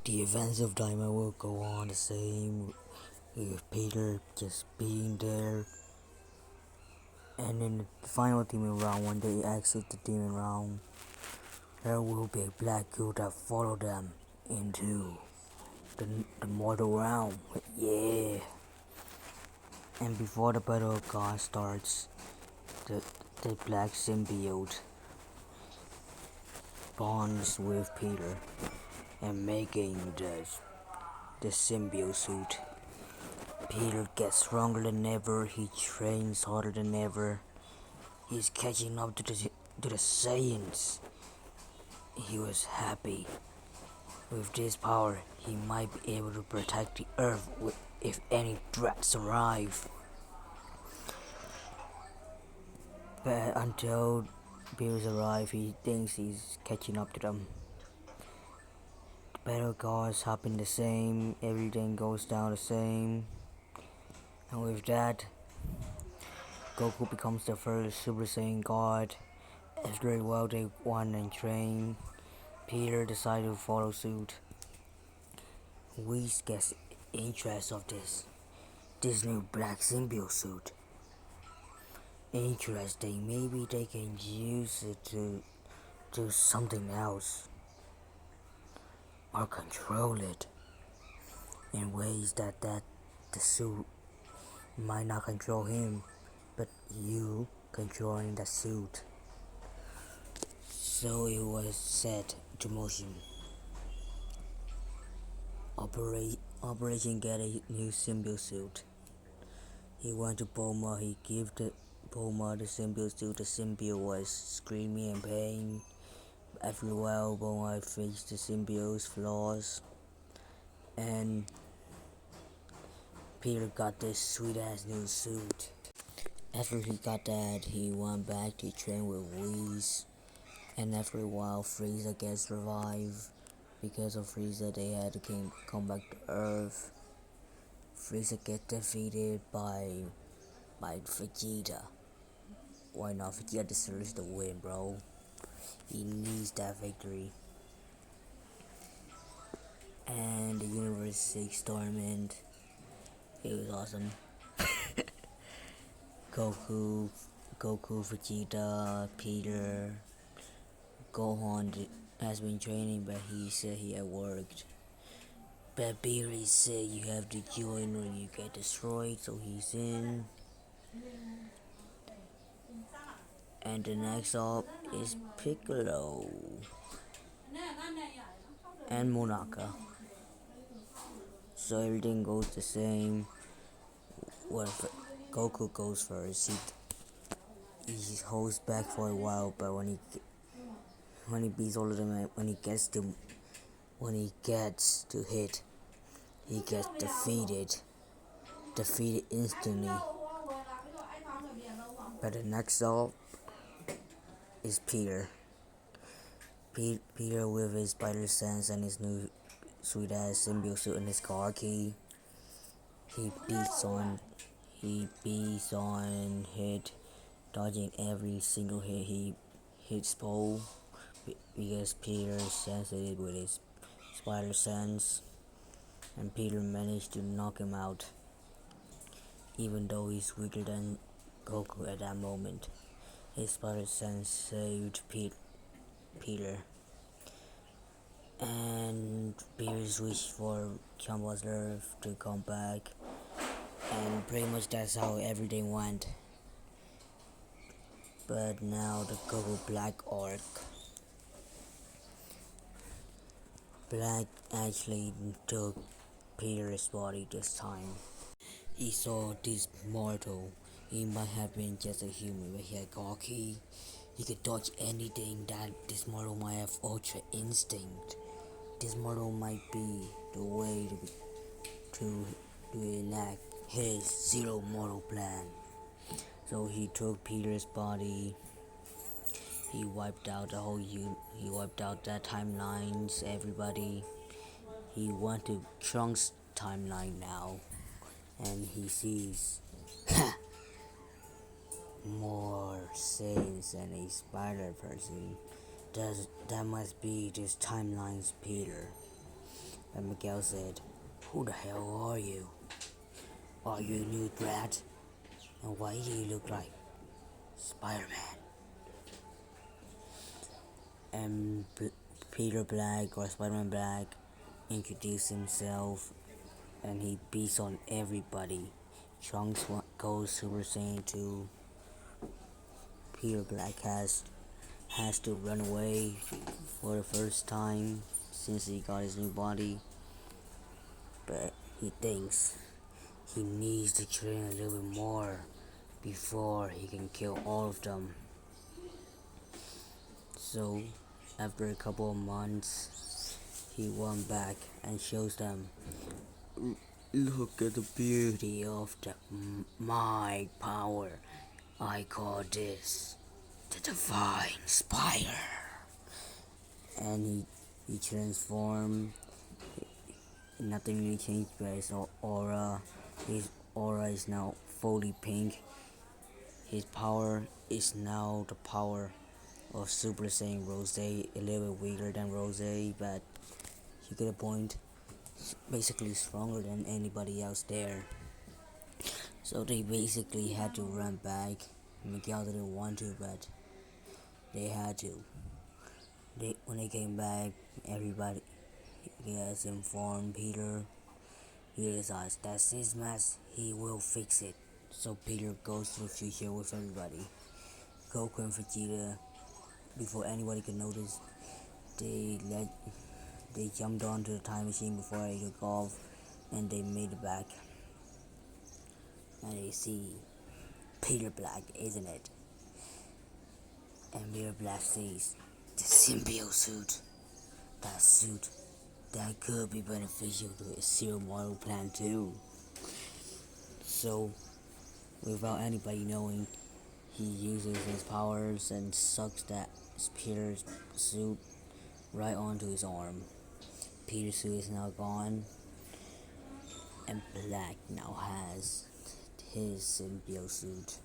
The events of Daima will go on the same with Peter just being there. And in the final demon round, when they exit the demon round, there will be a black goo that follow them into the mortal realm. Yeah. And before the battle of God starts, the, the black symbiote bonds with Peter and making the symbiote suit. Peter gets stronger than ever, he trains harder than ever, he's catching up to the Saiyans. He was happy. With this power, he might be able to protect the Earth if any threats arrive. But until Beers arrive, he thinks he's catching up to them. The battle gods happen the same, everything goes down the same. And with that, Goku becomes the first Super Saiyan God. After a while they won and trained, Peter decided to follow suit. Whis gets interest of this new black symbiote suit. Interesting, maybe they can use it to do something else. Or control it in ways that the suit might not control him, but you controlling the suit. So it was set to motion. Operation Get a New Symbiote Suit. He went to Bulma, he gave Bulma the symbiote suit. The symbiote was screaming in pain. After a while, Bulma fixed the symbiote's flaws, and Peter got this sweet ass new suit. After he got that, he went back to train with Whis, and after a while, Frieza gets revived. Because of Frieza, they had to come back to Earth. Frieza gets defeated by Vegeta. Why not? Vegeta deserves the win, bro. He needs that victory. And the Universe 6 tournament, it was awesome. Goku, Vegeta, Peter, Gohan has been training, but he said he had worked. But Beerus said you have to join or you get destroyed, so he's in. And the next up is Piccolo and Monaka. So everything goes the same. Well, Goku goes first. He holds back for a while, but when he beats all of them, when he gets to hit, he gets defeated instantly. But the next up is Peter. Peter with his spider sense and his new sweet ass symbiote suit and his car key. He beats on hit, dodging every single hit he hits Pole because Peter is sensitive with his spider sense, and Peter managed to knock him out, even though he's weaker than Goku at that moment. His spider sense saved Peter. And Peter's wish for Campbell's Earth to come back, and pretty much that's how everything went. But now the Goku Black arc. Black actually took Peter's body this time. He saw this mortal. He might have been just a human, but he had Gaki. He could dodge anything. That this mortal might have ultra instinct. This mortal might be the way to enact his zero mortal plan. So he took Peter's body. He wiped out he wiped out that timelines, everybody. He went to Trunks' timeline now, and he sees more Saiyans than a spider person. That must be this timeline's Peter. And Miguel said, "Who the hell are you? Are you a new brat? And why do you look like Spider-Man?" And Peter Black, or Spider-Man Black, introduced himself, and he beats on everybody. Trunks goes Super Saiyan 2. Peter Black has to run away for the first time since he got his new body, but he thinks he needs to train a little bit more before he can kill all of them. So, after a couple of months, he went back and shows them, "Look at the beauty of my power. I call this the Divine Spider." And he transformed. Nothing really changed, but his aura. His aura is now fully pink. His power is now the power of Super Saiyan Rose, a little bit weaker than Rose, but you get a point. Basically stronger than anybody else there. So they basically had to run back. Miguel didn't want to, but they had to. When they came back, everybody has informed Peter. He decides that's his mess. He will fix it. So Peter goes to the future with everybody. Goku and Vegeta, before anybody could notice, they jumped onto the time machine before they took off, and they made it back. And they see Peter Black, isn't it? And Peter Black says, "The symbiote suit. That suit that could be beneficial to his Zero Model Plan too." So, without anybody knowing, he uses his powers and sucks that Peter's suit right onto his arm. Peter's suit is now gone, and Black now has his symbiote suit.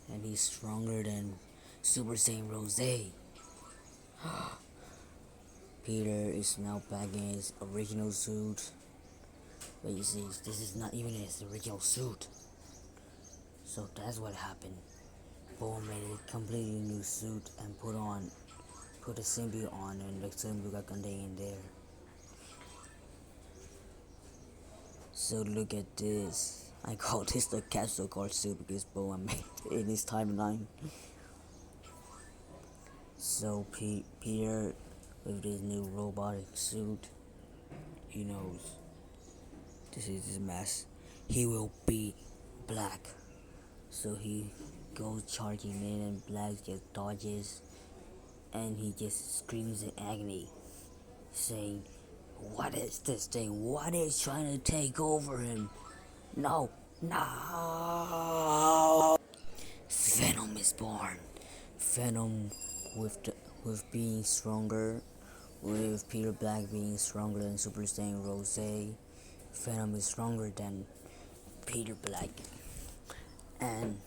And he's stronger than Super Saiyan Rose. Peter is now back in his original suit. But you see, this is not even his original suit. So that's what happened. Boom made a completely new suit and put a symbiote on, and the symbiote got contained there. So look at this. I call this the Capsule Card suit because Boa made it in his timeline. So Peter, with this new robotic suit, he knows this is his mess. He will beat Black. So he goes charging in, and Black just dodges, and he just screams in agony, saying, "What is this thing? What is trying to take over him? No, no!" Venom is born. Venom, with being stronger, with Peter Black being stronger than Super Saiyan Rose, Venom is stronger than Peter Black, and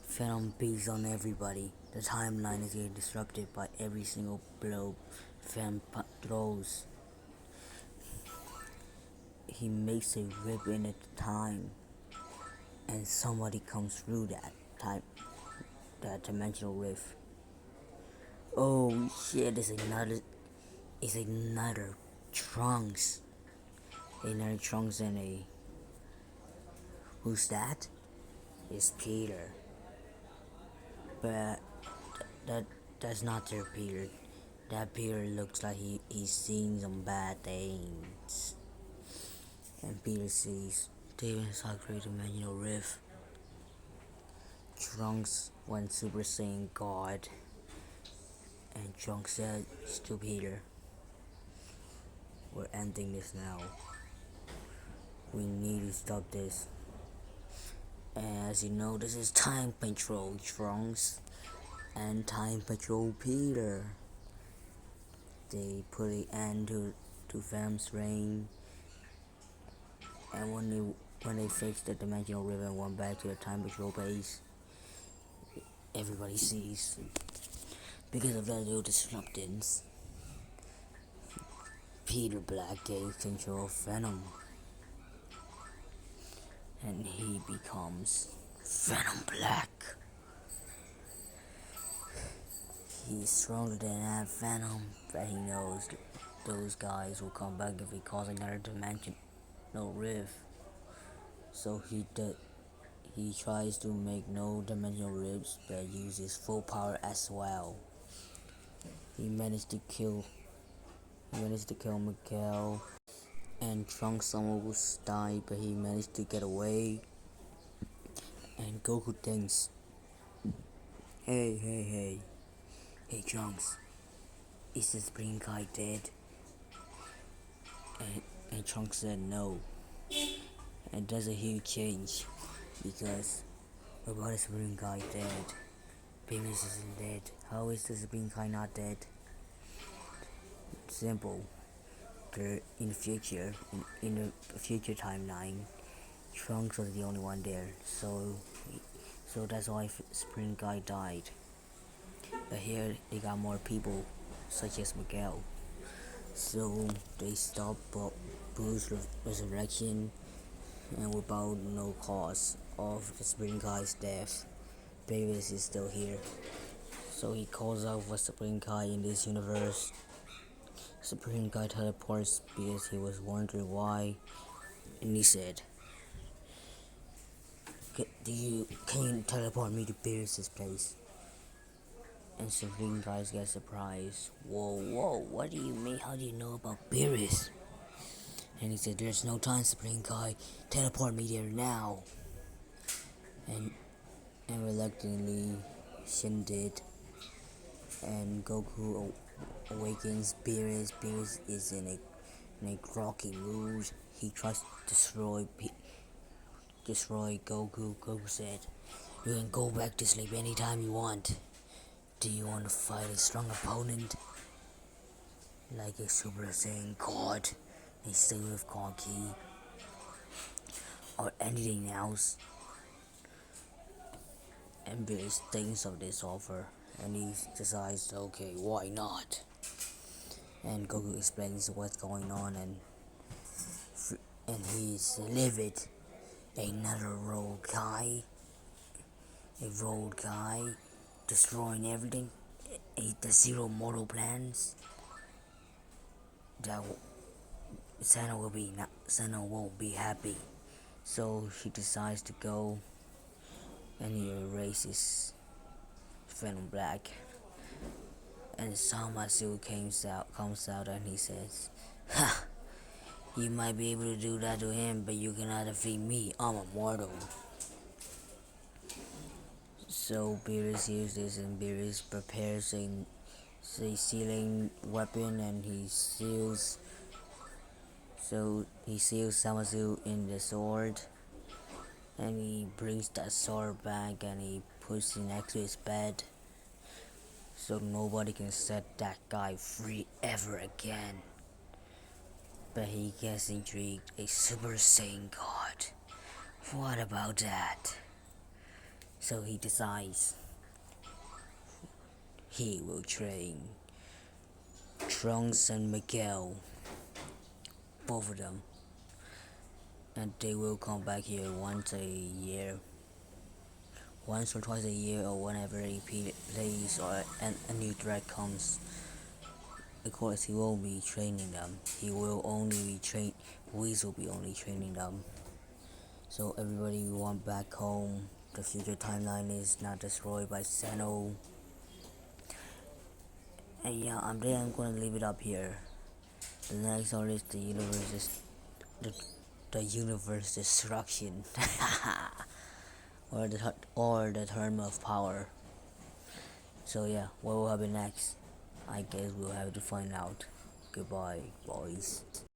Venom beats on everybody. The timeline is getting disrupted by every single blow Venom throws. He makes a rip in at the time, and somebody comes through that dimensional rift. Oh shit! It's another Trunks. Another Trunks and a. Who's that? It's Peter. But that's not their Peter. That Peter looks like he's seen some bad things. And Peter sees David inside great dimensional rift. Trunks went Super Saiyan God, and Trunks said to Peter, "We're ending this now. We need to stop this." And as you know, this is Time Patrol Trunks and Time Patrol Peter. They put an end to Venom's reign, and when they fixed the dimensional rift and went back to the Time Patrol base, everybody sees, because of that little disruptions, Peter Black gains control of Venom, and he becomes Venom Black. He's stronger than that Venom, but he knows those guys will come back if he cause another dimension, no rift. So he tries to make no dimensional rifts, but uses full power as well. He managed to kill Miguel, and Trunks almost died, but he managed to get away. And Goku thinks, hey, Trunks, is the Supreme Kai dead? And Trunks said no. And there's a huge change, because about the Supreme Kai dead? Beerus isn't dead. How is the Supreme Kai not dead? Simple. In the future, in the future timeline, Trunks was the only one there, so that's why Supreme Kai died. But here they got more people, such as Miguel. So they stopped Bruce's resurrection, and without no cause of the Supreme Kai's death, Beerus is still here. So he calls out for Supreme Kai in this universe. Supreme Kai teleports because he was wondering why, and he said, can you teleport me to Beerus' place? And Supreme Kai gets surprised. Whoa, what do you mean? How do you know about Beerus? And he said, there's no time, Supreme Kai. Teleport me there now. And reluctantly, Shin did. And Goku awakens Beerus. Beerus is in a groggy mood. He tries to destroy Goku. Goku said, you can go back to sleep anytime you want. Do you want to fight a strong opponent? Like a Super Saiyan God, a Sailor of Conky, or anything else? And Beerus thinks of this offer, and he decides, okay, why not? And Goku explains what's going on, and he's livid. Another rogue guy, destroying everything. The zero mortal plans. That Sana won't be happy. So she decides to go, and he erases Venom Black. And Zamasu comes out and he says, ha! You might be able to do that to him, but you cannot defeat me. I'm immortal. So Beerus hears this, and Beerus prepares a sealing weapon, and he seals Zamasu in the sword, and he brings that sword back and he puts it next to his bed, so nobody can set that guy free ever again. But he gets intrigued. A Super Saiyan God. What about that? So he decides he will train Trunks and Miguel, both of them, and they will come back here once or twice a year, or whenever a plays or a new threat comes. Of course, he won't be training them. Whis will be only training them. So everybody went back home. The future timeline is not destroyed by Zeno. And yeah, I'm gonna leave it up here. The next one is the universe destruction, or the term of power. So yeah, what will happen next? I guess we'll have to find out. Goodbye, boys.